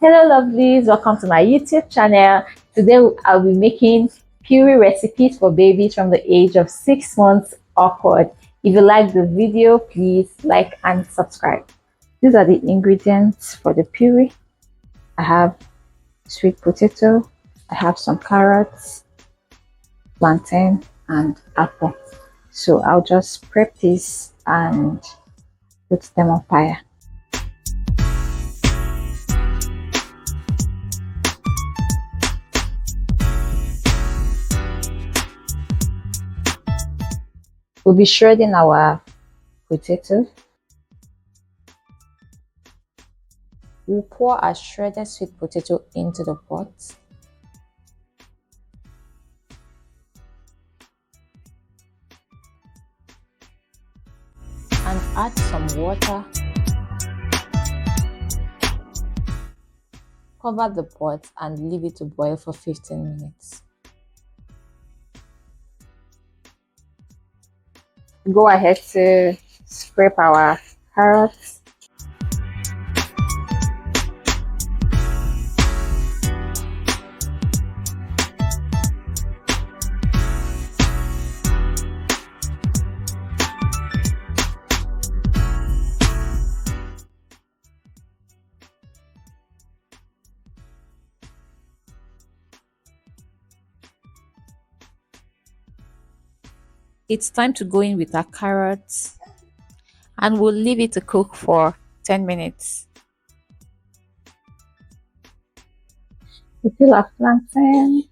Hello lovelies, welcome to my YouTube channel. Today I'll be making puree recipes for babies from the age of 6 months upward. If you like the video, please like and subscribe. These are the ingredients for the puree. I have sweet potato, I have some carrots, plantain and apple. So I'll just prep this and put them on fire. We'll be shredding our potato. We'll pour our shredded sweet potato into the pot. And add some water. Cover the pot and leave it to boil for 15 minutes. Go ahead to scrape our carrots. It's time to go in with our carrots and we'll leave it to cook for 10 minutes. We fill our plantain.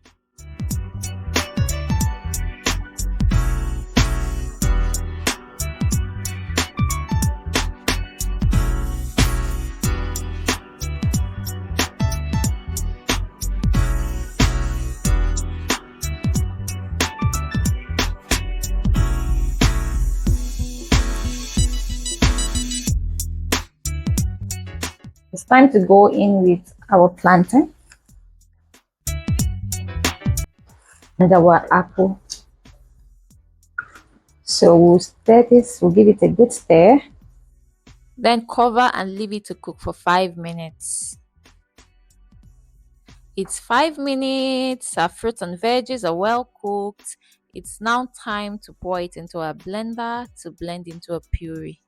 It's time to go in with our plantain and our apple. So we'll stir this, we'll give it a good stir. Then cover and leave it to cook for 5 minutes. It's 5 minutes, our fruits and veggies are well cooked. It's now time to pour it into a blender to blend into a puree.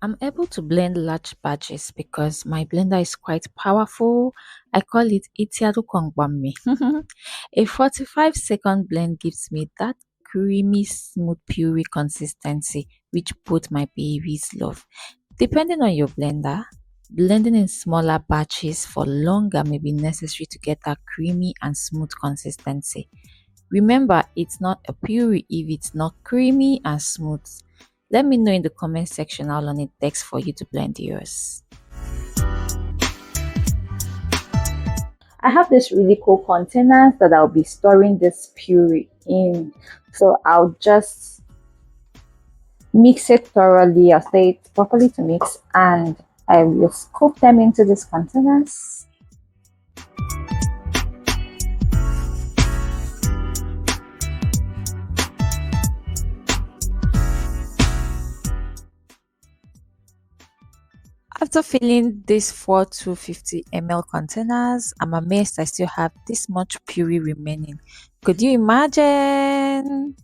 I'm able to blend large batches because my blender is quite powerful. I call it Itiadu Kongbami. A 45-second blend gives me that creamy, smooth puree consistency which both my babies love. Depending on your blender, blending in smaller batches for longer may be necessary to get that creamy and smooth consistency. Remember, it's not a puree if it's not creamy and smooth. Let me know in the comment section how long it takes for you to blend yours. I have this really cool containers that I'll be storing this puree in. So I'll just mix it thoroughly. I'll stir it properly to mix and I will scoop them into these containers. After filling these 4 250 ml containers, I'm amazed I still have this much puree remaining. Could you imagine?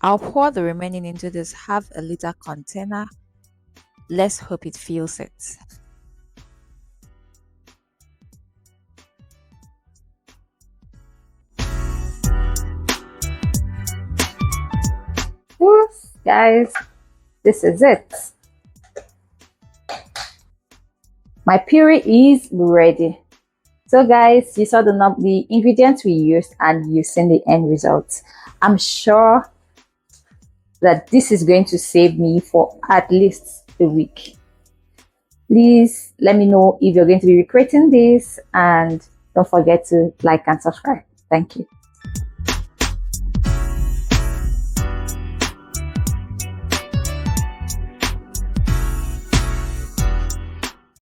I'll pour the remaining into this half-a-liter container. Let's hope it fills it. Guys, this is it. My puree is ready. So guys, you saw the ingredients we used and you've seen the end results. I'm sure that this is going to save me for at least a week. Please let me know if you're going to be recreating this and don't forget to like and subscribe. Thank you.